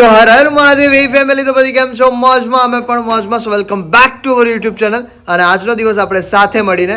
તો હર હર મહાદેવ ફેમિલી તો પછી કેમ છો મોજમાં અમે પણ મોજમાં welcome back to our YouTube channel અને આજનો દિવસ આપણે સાથે મળીને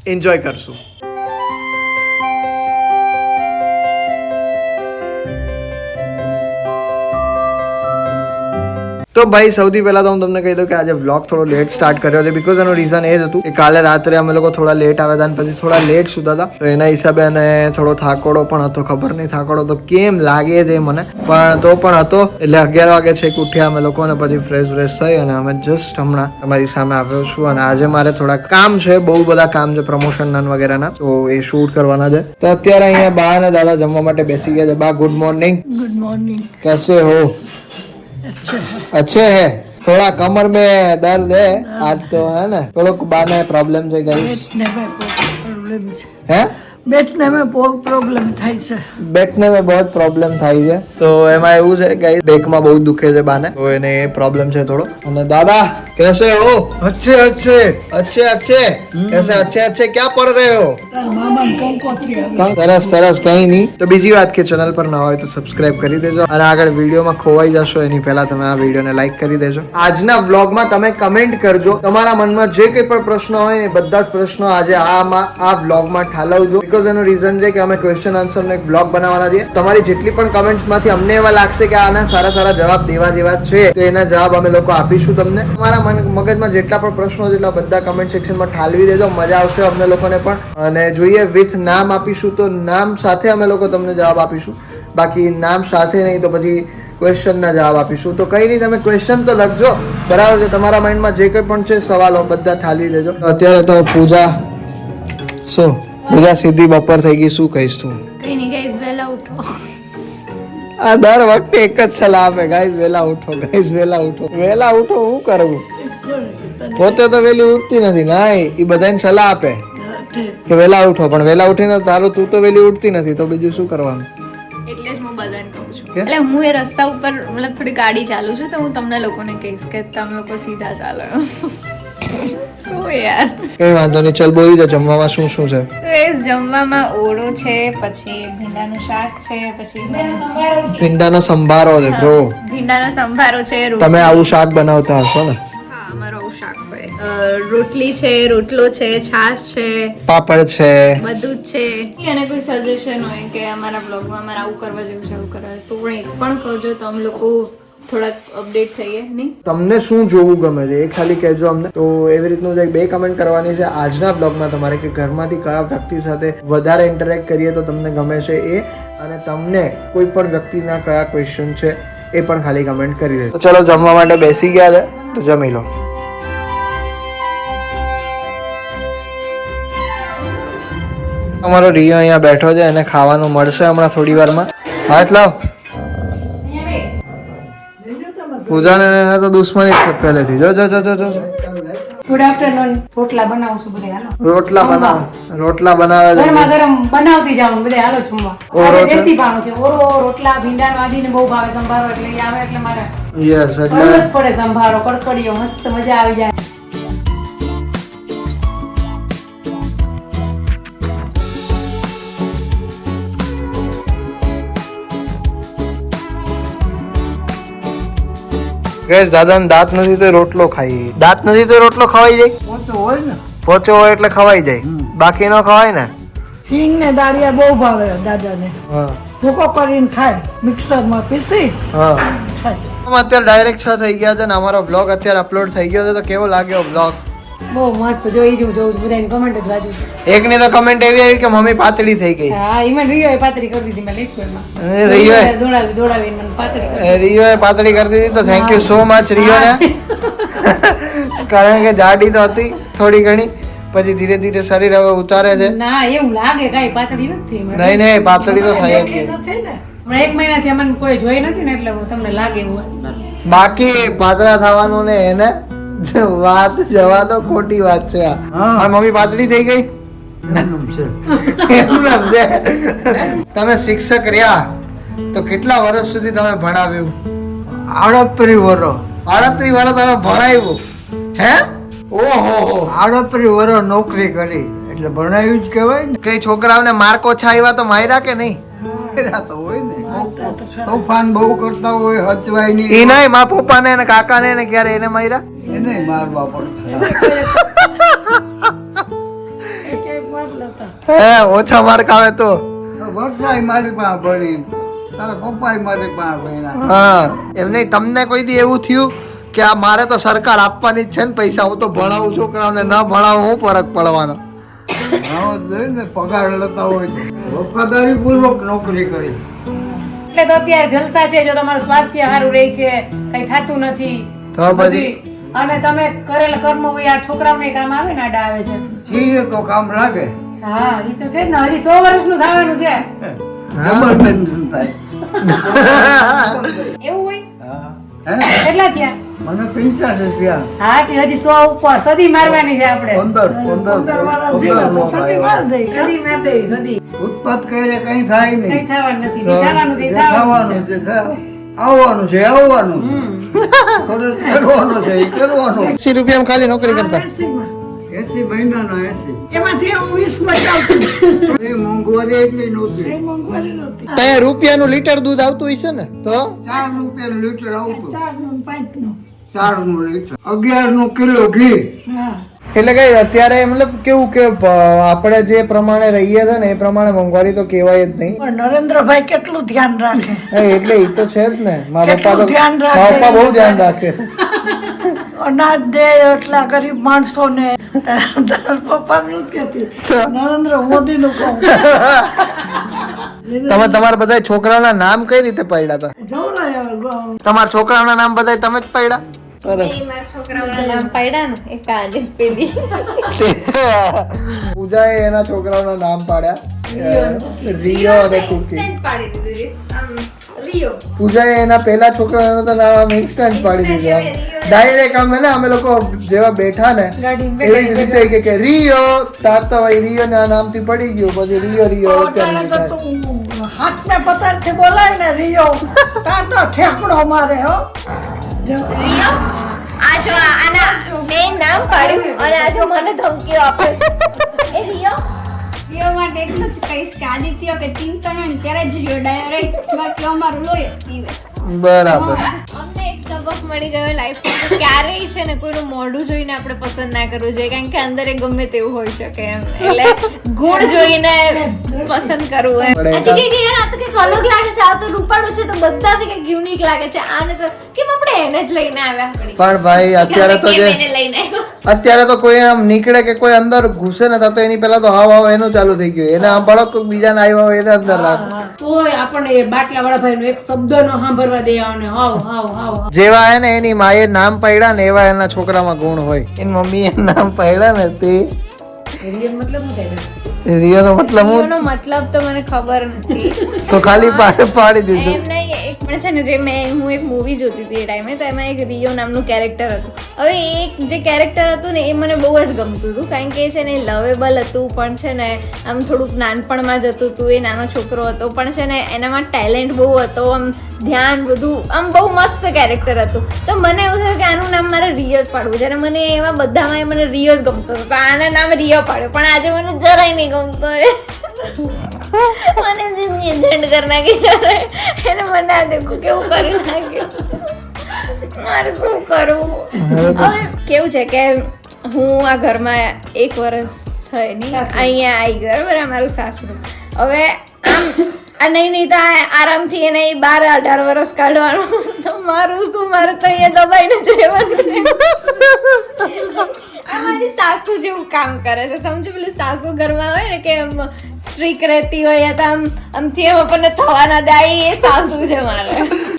એન્જોય કરશું તો ભાઈ સૌથી પહેલા તો હું તમને કહી દઉં કે આજે વ્લોગ થોડો લેટ સ્ટાર્ટ કર્યો છે બીકોઝ એનું રીઝન એ જ હતું કે કાલે રાત્રે અમે લોકો થોડા લેટ આવ્યા હતા અને પછી થોડા લેટ સુતા હતા તો એના હિસાબે અને થોડો થાકોડો પણ હતો ખબર નહીં થાકોડો તો કેમ લાગે છે મને પણ તો પણ હતો એટલે 11 વાગે છેક ઉઠ્યા અમે લોકો અને પછી ફ્રેશ થઈ અને અમે જસ્ટ હમણાં તમારી સામે આવ્યો છું અને આજે મારે થોડા કામ છે બહુ બધા કામ છે પ્રમોશન વગેરેના તો એ શૂટ કરવાના છે તો અત્યારે અહીંયા બા અને દાદા જમવા માટે બેસી ગયા છે બા ગુડ મોર્નિંગ कैसे हो अच्छे है थोड़ा कमर में दर्द है आज तो है ना थोड़ा बाने प्रॉब्लम છે गाइस है બેઠને में बहुत प्रॉब्लम થાય છે बैठने में बहुत प्रॉब्लम થાય છે તો એમાં એવું છે ગાइस બેકમાં બહુ દુખે છે બાને તો એને એ પ્રॉब्लम છે થોડો અને દાદા कैसे हो अच्छे अच्छे अच्छे अच्छे कैसे अच्छे अच्छे क्या पढ़ रहे हो મામા કંકોત્રી સરસ સરસ કઈ નહીં તો બીજી વાત કે ચેનલ પર ના હોય તો સબસ્ક્રાઇબ કરી દેજો અને આગળ વિડીયોમાં ખોવાઈ જશો એની પહેલા તમે આ વિડીયોને લાઈક કરી દેજો આજના વ્લોગમાં તમે કમેન્ટ કરજો તમારા મનમાં જે કંઈ પણ પ્રશ્નો હોય ને બધા જ પ્રશ્નો આજે આ વ્લોગમાં ઠાલવજો બીકોઝ એનું રીઝન છે કે અમે ક્વેશ્ચન આન્સર નો એક વ્લોગ બનાવવાના છીએ તમારી જેટલી પણ કમેન્ટ્સમાંથી અમને એવા લાગશે કે આના સારા સારા જવાબ દેવા જેવા છે તો એના જવાબ અમે લોકો આપીશું તમને તમારા મગજમાં જેટલા પણ પ્રશ્નો છે એટલા બધા કમેન્ટ સેક્શનમાં ઠાલવી દેજો મજા આવશે અમને લોકોને પણ અને જોઈએ વિથ નામ આપીશું તો નામ સાથે અમે લોકો તમને જવાબ આપીશું બાકી નામ સાથે નહીં તો પછી ક્વેશ્ચન ના જવાબ આપીશું તો કઈ નહીં તમે ક્વેશ્ચન તો લખજો બરાબર છે તમારા માઇન્ડમાં જે કંઈ પણ છે સવાલો બધા ઠાલવી દેજો અત્યારે તો પૂજા શું પૂજા સીધી બપોર થઈ ગઈ શું કહીશ તું કઈ નહીં ગાઈસ વહેલા ઉઠો આ દર વખતે એક જ સલાહ આપે ગાઈસ વહેલા ઉઠો વહેલા ઉઠો હું કરવું પોતે તો વહેલી ઉઠતી નથી ના એ બધાને સલાહ આપે કે વહેલા ઉઠો પણ વહેલા ઉઠીને તારું તું તો વહેલી ઉઠતી નથી તો બીજું શું કરવાનું એટલે જ હું બધાને કહું છું એટલે હું એ રસ્તા ઉપર મતલબ થોડી ગાડી ચાલુ છું તો હું તમને લોકોને કહીશ કે તમે લોકો સીધા ચાલો શું યાર કઈ વાંધો નહીં ચાલ બોલી દે જમવામાં શું શું છે તો એ જમવામાં ઓળો છે પછી ભીંડાનું શાક છે પછી ભીંડાનો સંભારો છે બ્રો ભીંડાનો સંભારો છે તમે આવું શાક બનાવતા હશો ને હા અમારો આવું શાક હોય રોટલી છે રોટલો છે છાશ છે પાપડ છે બધું જ છે અને કોઈ સજેશન હોય કે અમારા બ્લોગમાં અમારે આવું કરવા જેવું છે આવું કરવા તો પણ એક પણ કહજો તો અમે લોકો થોડાક અપડેટ થઈએ નહીં તમને શું જોવું ગમે છે એ ખાલી કહેજો અમને તો એવી રીતનું એક બે કમેન્ટ કરવાની છે આજના બ્લોગમાં તમારે કે ઘરમાંથી કયા વ્યક્તિ સાથે વધારે ઇન્ટરેક્ટ કરીએ તો તમને ગમે છે એ અને તમને કોઈ પણ વ્યક્તિના કયા ક્વેશ્ચન છે એ પણ ખાલી કમેન્ટ કરી દેજો તો ચલો જમવા માટે બેસી ગયા છે તો જમી લો અમારો રિયો અહીંયા બેઠો છે એને ખાવાનું મળશે હમણાં થોડી વારમાં હાથ લાવ પૂજાને તો દુશ્મની જ છે પહેલેથી જો જો જો જો જો ગુડ આફ્ટરનૂન રોટલા બનાવું છું બધે હાલો રોટલા બનાવે છે ગરમા ગરમ બનાવતી જાઉં બધે હાલો જમવા ઓરો છે દેશી ભાણું છે ઓરો રોટલા ભીંડાનો આદિને બહુ ભાવે સંભારો એટલે ઈ આવે એટલે મારે યસ એટલે કરવું જ પડે સંભારો કડકડીયો મસ્ત મજા આવી જાય ગેસ દાદાને દાંત નથી તો રોટલો ખાઈ દાંત નથી તો રોટલો ખવાઈ જાય પોતો હોય ને પોચો હોય એટલે ખવાઈ જાય બાકી નો ખવાય ને સિંગ ને દાળિયા બહુ ભાવે દાદાને હા ભૂકો કરીને ખાય મિક્સરમાં પીસી હા ખાય અત્યારે ડાયરેક્ટ 6 થઈ ગયા છે ને અમારો બ્લોગ અત્યારે અપલોડ થઈ ગયો છે તો કેવો લાગ્યો બ્લોગ બહુ મસ્ત જોઈ જોઉં બધાની કમેન્ટ જ વાંચું એકની તો કમેન્ટ એવી આવી કે મમ્મી પાતળી થઈ ગઈ હા ઈમાં રિયોએ પાતળી કરી દીધી મેં લેખમાં અને રિયોએ દોડાવીને મને પાતળી કરી રિયોએ પાતળી કરી દીધી તો થેન્ક યુ સો મચ રિયોને કારણ કે જાડી તો હતી થોડી ઘણી પછી ધીરે ધીરે શરીર હવે ઉતારે છે ના એવું લાગે કાઈ પાતળી નથી નહીં નહીં પાતળી તો થાય જ છે હમણાં 1 મહિનાથી અમને કોઈ જોઈ નથી ને એટલે તમને લાગે એવું બાકી પાતળા થવાનું ને એને વાત જવા તો ખોટી વાત છે આ મમ્મી પાતળી થઈ ગઈ તમે શિક્ષક રહ્યા તો કેટલા વર્ષ સુધી તમે ભણાવ્યું 38 વર્ષ 38 વર્ષ તમે ભણાવ્યું હે ઓહો 38 વર્ષ નોકરી કરી એટલે ભણાવ્યું જ કહેવાય ને કઈ છોકરાઓને માર્ક ઓછા આવ્યા તો માર્યા કે નહીં તો હોય ને તોફાન બહુ કરતા હોય હચવાય ઈ નહીં નહીં મા પપ્પા ને કાકા ને ક્યારે એને માર્યા એને મારવા પડતા હે ઓછા માર્ક આવે તો વર્ષાય મારી પાસે ભણી તારા પપ્પાય મારી પાસે ભણ્યા હા એમ નહીં તમને કોઈ દી એવું થયું કે આ મારે તો સરકાર આપવાની જ છે ને પૈસા હું તો ભણાવું છોકરાઓને ન ભણાવું હું ફરક પડવાનો આવો જોઈએ ને પગાર લેતા હોય તો વફાદારી પૂર્વક નોકરી કરી એટલે તો અત્યારે જલસા છે જો તમારું સ્વાસ્થ્ય સારું રહે છે કઈ થતું નથી તો પછી અને તમે કરેલા કર્મ હોય આ છોકરાઓને કામ આવે ને આડા આવે છે છીએ તો કામ લાગે હા એ તો છે જ ને હજી 100 વર્ષનું થવાનું છે ડબલ પેન્શન થાય એવું હોય હા. હે? કેટલા થયા મને 85 રૂપિયા હા તે હજી 100 ઉપર સદી મારવાની છે આપણે 15 સદી માર દેવી સદી ઉત્પાદ કરે કઈ થાય કઈ નહીં થવાનું નથી તો જે થવાનું છે એ થવાનું છે. આવવાનું છે આવવાનું થોડું કરવાનું છે એ કરવાનું 80 રૂપિયામાં ખાલી નોકરી કરતા 80 મહિનાના 80 એમાંથી હું 20 માં ચાલતું એ મોંઘવારી એટલી નહોતી મોંઘવારી નહોતી ત્યાં રૂપિયાનું લીટર દૂધ આવતું હશે ને તો 4 રૂપિયાનું લીટર આવતું 4 નું 5 નું 4 નું લીટર 11 નું કિલો ઘી હા એટલે કઈ અત્યારે મતલબ કેવું કે આપણે જે પ્રમાણે રહીએ છે ને એ પ્રમાણે મોંઘવારી તો કહેવાય જ નહીં પણ નરેન્દ્રભાઈ કેટલું ધ્યાન રાખે એટલે એ તો છે જ ને મારા પપ્પા તો કેટલું ધ્યાન રાખે. મારા પપ્પા બહુ ધ્યાન રાખે અનાજ દે એટલા ગરીબ માણસોને પપ્પા નું કહેતી નરેન્દ્ર મોદી નું કહું તમે તમારા બધા છોકરાઓના નામ કઈ રીતે પાડ્યા હતા જવડાય તમારા છોકરાઓના નામ બધા તમે જ પાડ્યા સરસ એ મારા છોકરાઓના નામ પાડ્યા ને એક કાલે પેલી પૂજાએ એના છોકરાઓના નામ પાડ્યા રિયો અને કુકી Instant પાડી દીધું આમ રિયો પૂજાએ એના પહેલા છોકરાઓનું તો નામ ઇન્સ્ટન્ટ પાડી દીધું ડાયરેક્ટ આમ ને અમે લોકો જેવા બેઠા ને એવી જ રીતે કે રિયો તાર તો ભાઈ રિયો ના નામથી પડી ગયું પછી રિયો રિયો અત્યારે તો તું હાથ ને પતાર થી બોલાય ને રિયો તા તો ઠેકડો મારે હો રિયો આ જો આના મેં નામ પાડ્યું અને આ જો મને ધમકીઓ આપે છે એ રિયો માટે એટલું જ કહીશ કે આદિત્ય કે ચિંતન હોય ને ત્યારે જ રિયો ડાયરેક્ટ બાકી અમારું લોહી પીવે બરાબર અમને એક સબક મળી ગયો લાઈફમાં કે ક્યારેય છે ને કોઈનું મોઢું જોઈને આપણે પસંદ ના કરવું જોઈએ કારણ કે અંદર એ ગમે તેવું હોઈ શકે એમ એટલે ગુણ જોઈને પસંદ કરવું એમ પડે. આથી કે યાર આ તો કંઈક અલગ લાગે છે આ તો રૂપાળું છે તો બધાથી કંઈક યુનિક લાગે છે આને તો કેમ આપણે એને જ લઈને આવ્યા વળી? પણ ભાઈ અત્યારે તો કેમ જે એને લઈને આવ્યા? અત્યારે તો કોઈ આમ નીકળે કે કોઈ અંદર ઘૂસે ને તો એની પેલા તો હાવ હાવ એનું ચાલુ થઈ ગયું એને આમ ભળક કોઈ બીજાને આવ્યા હોય એને અંદર રાખ તોય આપણને એ બાટલા વાળા ભાઈ નો એક શબ્દ નો સાંભળવા દે અને હાવ હાવ હાવ જેવા હે ને એની માએ નામ પાડ્યા ને એવા એના છોકરામાં ગુણ હોય એની મમ્મીએ નામ પાડ્યા ને તે મતલબ શું થાય રિયોનો મતલબ હું એનો મતલબ તો મને ખબર નથી તો ખાલી પાડી દીધું એમ નહીં એક પણ છે ને જે હું એક મૂવી જોતી હતી એ ટાઈમે તો એમાં એક રિયો નામનું કેરેક્ટર હતું હવે એક જે કેરેક્ટર હતું ને એ મને બહુ જ ગમતું હતું કારણ કે એ છે ને લવેબલ હતું પણ છે ને આમ થોડુંક નાનપણમાં જતું હતું એ નાનો છોકરો હતો પણ છે ને એનામાં ટેલેન્ટ બહુ હતો આમ ધ્યાન બધું આમ બહુ મસ્ત કેરેક્ટર હતું તો મને એવું થયું કે આનું નામ મારે રિયો જ પાડવું જ્યારે મને એમાં બધામાં મને રિયો જ ગમતો હતો તો આના નામ રિયો પાડ્યો પણ આજે મને જરાય નહીં ગમતો મને જિંદગી ઝંડ કરી નાખી ત્યારે એને મને આ દેખું કેવું કરી નાખ્યું મારે શું કરવું હવે કેવું છે કે હું આ ઘરમાં 1 વર્ષ થઈ નહીં અહીંયા આવી ગયો બરાબર અમારું સાસરું હવે આમ આ નહીં તો આરામથી એને 12-18 વર્ષ કાઢવાનું તો મારું શું મારું તો અહીંયા દબાઈને જ રહેવાનું આ મારી સાસુ જેવું કામ કરે છે સમજો પેલું સાસુ ઘરમાં હોય ને કે આમ સ્ટ્રીક રહેતી હોય યા તો આમથી એમ આપણને થવા ના દે એ સાસુ છે મારે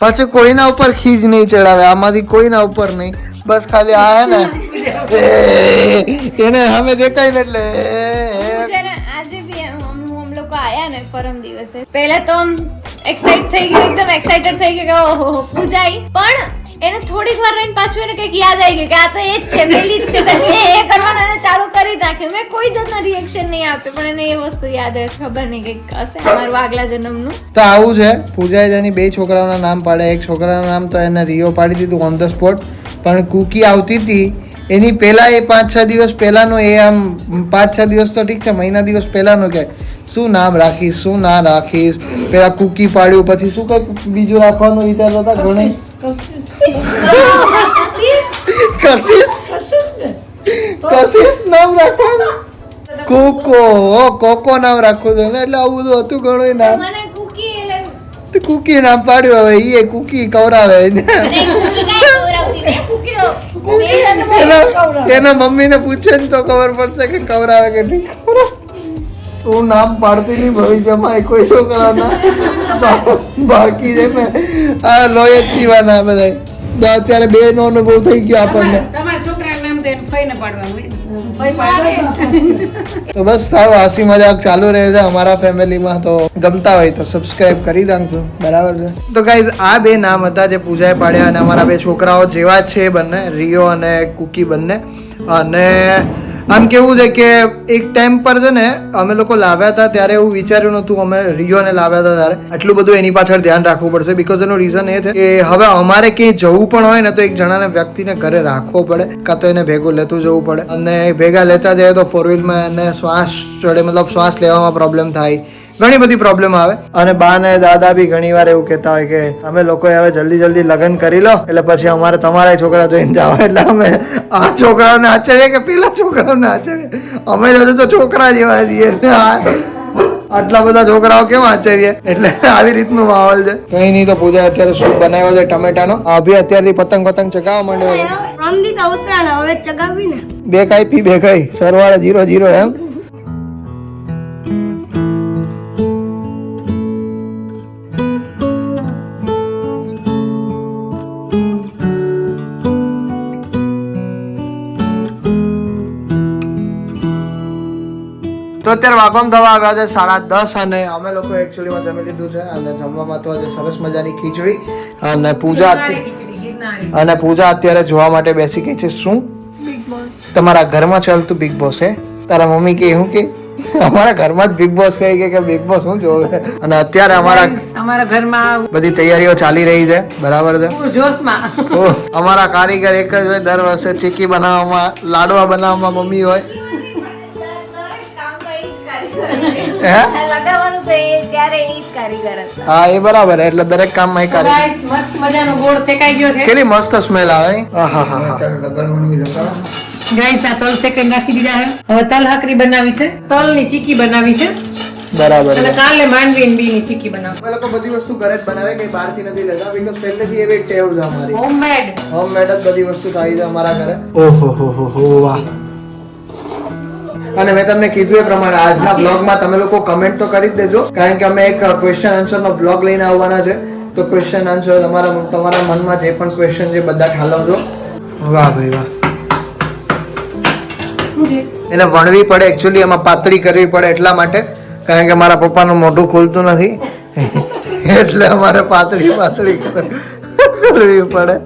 પાછું કોઈના ઉપર ખીજ નહીં ચડાવે આમાંથી કોઈના ઉપર નહીં બસ ખાલી આ હે ને એને અમે દેખાય ને એટલે આજે બી हम લોકો આયા ને પરમ દિવસે પહેલા તો એક્સાઇટ થઈ ગયો એકદમ એક્સાઇટેડ થઈ ગયો કે ઓહો પૂજાઈ પણ એને થોડીક વાર રહીને પાછું એને કંઈક યાદ આવી ગયું કે આ તો એ જ છે પેલી જ છે તો એ કરવાનું એને ચાલુ કરી નાખ્યું મેં કોઈ જાતના રિએક્શન નહીં આપ્યું પણ એને એ વસ્તુ યાદ આવે ખબર નહીં કંઈક હશે અમારું આગલા જન્મનું તો આવું છે પૂજાએ જેની 2 છોકરાઓના નામ પાડ્યા એક છોકરાનું નામ તો એને રિયો પાડી દીધું ઓન ધ સ્પોટ પણ કુકી આવતી હતી એની પહેલા એ 5-6 દિવસ પહેલાનો એ આમ 5-6 દિવસ તો ઠીક છે મહિના દિવસ પહેલાનો કે શું નામ રાખીશ શું ના રાખીશ. પેલા કુકી પાડ્યું, પછી શું કઈ બીજું રાખવાનું વિચારતા હતા ઘણી. કશિશ નામ રાખવાનું. કોકો નામ રાખવું છે ને, એટલે આવું બધું હતું ઘણું નામ. મને કુકી એટલે કુકી નામ પાડ્યું, હવે એ કુકી કવરાવે અને કુકી કાંઈ ખવડાવતી ને કુકી તો એના મમ્મીને પૂછે ને તો ખબર પડશે કે કવરાવે કે નહીં કવરાવે. હું નામ પાડતી નહીં ભવિષ્યમાં કોઈ છોકરાના બાકી છે ને આ લોહી જ પીવાના બધા. તો અત્યારે બે નો અનુભવ થઈ ગયો આપણને. તમારા છોકરાનું નામ તો એને ફઈને પાડવાનું. તો બસ સારું હાસી મજાક ચાલુ રહે છે અમારા ફેમિલીમાં. તો ગમતા હોય તો સબસ્ક્રાઇબ કરી નાખજો, બરાબર છે. તો ગાઈઝ આ બે નામ હતા જે પૂજાએ પાડ્યા અને અમારા બે છોકરાઓ જેવા જ છે બંને, રિયો અને કુકી બંને. અને આમ કેવું છે કે એક ટાઈમ પર છે ને અમે લોકો લાવ્યા હતા ત્યારે એવું વિચાર્યું નહોતું, અમે રિયોને લાવ્યા હતા ત્યારે આટલું બધું એની પાછળ ધ્યાન રાખવું પડશે. બીકોઝ એનું રીઝન એ છે કે હવે અમારે ક્યાંય જવું પણ હોય ને તો એક જણાને વ્યક્તિને ઘરે રાખવો પડે, કાં તો એને ભેગું લેતું જવું પડે. અને ભેગા લેતા જઈએ તો ફોર વ્હીલમાં એને શ્વાસ ચડે, મતલબ શ્વાસ લેવામાં પ્રોબ્લેમ થાય, ઘણી બધી પ્રોબ્લેમ આવે. અને બા ને દાદા બી ઘણી વાર એવું કહેતા હોય કે અમે લોકો હવે જલ્દી લગ્ન કરી લો એટલે પછી અમારે તમારા છોકરા જોઈને જાવ, એટલે અમે આ છોકરાઓને આચરીએ કે પેલા છોકરાઓને આચરીએ. અમે તો છોકરા જેવા છીએ એટલે આટલા બધા છોકરાઓ કેમ આચરીએ, એટલે આવી રીતનું માહોલ છે. કઈ નહીં. તો પૂજા અત્યારે સૂપ બનાવ્યો છે ટમેટાનો. અભી અત્યારથી પતંગ ચગાવવા માંડ્યો છે. બે કાઈ પી બે કાઈ સરવાળે 0-0 એમ. તો અત્યારે વાગવામાં થવા આવ્યા છે 10:30 અને અમે લોકો એકચ્યુઅલીમાં જમી લીધું છે. અને જમવામાં તો આજે સરસ મજાની ખીચડી અને પૂજા અત્યારે જોવા માટે બેસી ગઈ છે. શું તમારા ઘરમાં ચાલતું બિગ બોસ છે? તારા મમ્મી કે હું કે અમારા ઘરમાં જ બિગ બોસ છે કે બિગ બોસ શું જોવે. અને અત્યારે અમારા ઘરમાં બધી તૈયારીઓ ચાલી રહી છે, બરાબર છે. જોશમાં અમારા કારીગર એક જ હોય દર વર્ષે, ચીકી બનાવવામાં, લાડવા બનાવવામાં મમ્મી હોય. લગાવવાનું તો એ ત્યારે એ જ કારીગર હતા. હા એ બરાબર, એટલે દરેક કામમાં એ કારીગર. ગાઈસ મસ્ત મજાનો ગોળ શેકાઈ ગયો છે. કેટલી મસ્ત સ્મેલ આવે. ગાઈસ આ તલ શેકાઈ નાખી દીધા છે. હવે તલ હાકરી બનાવી છે, તલની ચીકી બનાવી છે, બરાબર. અને કાલે માંડવી ને બીની ચીકી બનાવી. અમે લોકો બધી વસ્તુ ઘરે જ બનાવે, કે બહારથી નથી લેતા, બીકોઝ પહેલેથી એવી ટેવ છે અમારી. હોમમેડ જ બધી વસ્તુ થાય છે અમારા ઘરે. ઓહો હો વાહ. અને મેં તમને કીધું એ પ્રમાણે આજના બ્લોગમાં તમે લોકો કમેન્ટ તો કરી જ દેજો, કારણ કે અમે એક ક્વેશ્ચન આન્સર નો બ્લોગ લઈને આવવાના છે. તો ક્વેશ્ચન આન્સર તમારા મનમાં જે પણ ક્વેશ્ચન છે બધા ઠાલવજો. વાહ ભાઈ વાહ. એને વણવી પડે, એકચ્યુઅલી એમાં પાતળી કરવી પડે એટલા માટે, કારણ કે મારા પપ્પાનું મોઢું ખુલતું નથી એટલે અમારે પાતળી કરવી પડે.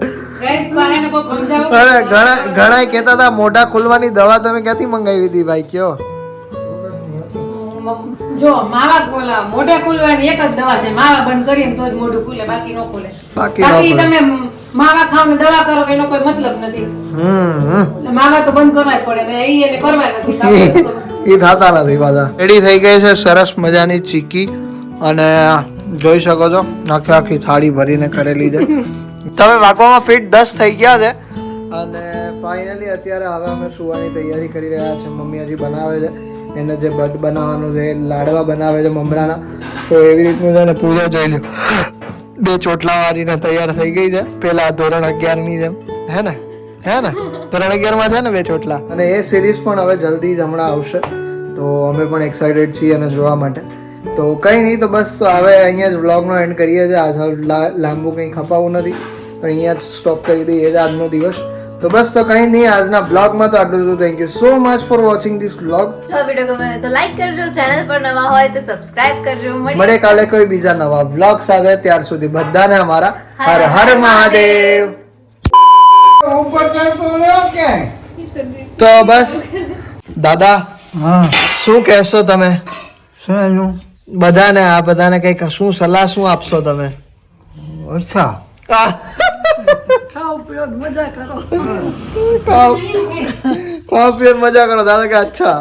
અરે ઘણા કહેતા હતા મોઢા ખુલવાની દવા તમે ક્યાંથી મંગાવી હતી ભાઈ, કયો? જો માવા મોઢા ખુલવાની એક જ દવા છે, માવા બંધ કરીએ તો જ મોઢું ખુલે, બાકી ન ખુલે. બાકી તમે માવા ખાવ ને દવા કરો એનો કોઈ મતલબ નથી. માવા તો બંધ કરવા જ પડે, એને કરવા નથી, એ થતા નથી પાછા. રેડી થઈ ગઈ છે સરસ મજાની ચીકી, અને જોઈ શકો છો આખી થાળી ભરીને કરેલી છે. તમે વાગવામાં ફિટ 10 થઈ ગયા છે. અને ફાઇનલી અત્યારે હવે અમે સુવાની તૈયારી કરી રહ્યા છે. મમ્મી હજી બનાવે છે, એને જે બટ બનાવવાનું છે, લાડવા બનાવે છે મમરાના. તો એવી રીતનું છે ને પૂજા જોઈ લો, 2 ચોટલા વાળીને તૈયાર થઈ ગઈ છે. પેલા ધોરણ 11 ની જેમ હે ને ધોરણ 11 માં છે ને 2 ચોટલા. અને એ સિરીઝ પણ હવે જલ્દી જ હમણાં આવશે, તો અમે પણ એક્સાઇટેડ છીએ અને જોવા માટે. તો કંઈ નહીં, તો બસ તો હવે અહીંયા જ વ્લોગનો એન્ડ કરીએ છીએ. આજ લાંબુ કંઈ ખપાવું નથી, તો અહીંયા જ સ્ટોપ કરી દઈએ છે આજનો દિવસ. તો બસ તો કંઈ નહીં, આજના બ્લોગમાં તો આટલું જ. Thank you so much for watching this blog. જો વિડિયો ગમે તો લાઈક કરજો, ચેનલ પર નવા હોય તો સબસ્ક્રાઇબ કરજો. મળે કાલે કોઈ બીજા નવા બ્લોગ સાથે. ત્યાર સુધી બધાને અમારા હર હર મહાદેવ. તો બસ દાદા શું કહેશો તમે બધાને, આ બધાને કઈક શું સલાહ શું આપશો તમે? અચ્છા, ખાઓ પીઓ મજા કરો. ખાઓ પીઓ મજા કરો દાદા કે અચ્છા.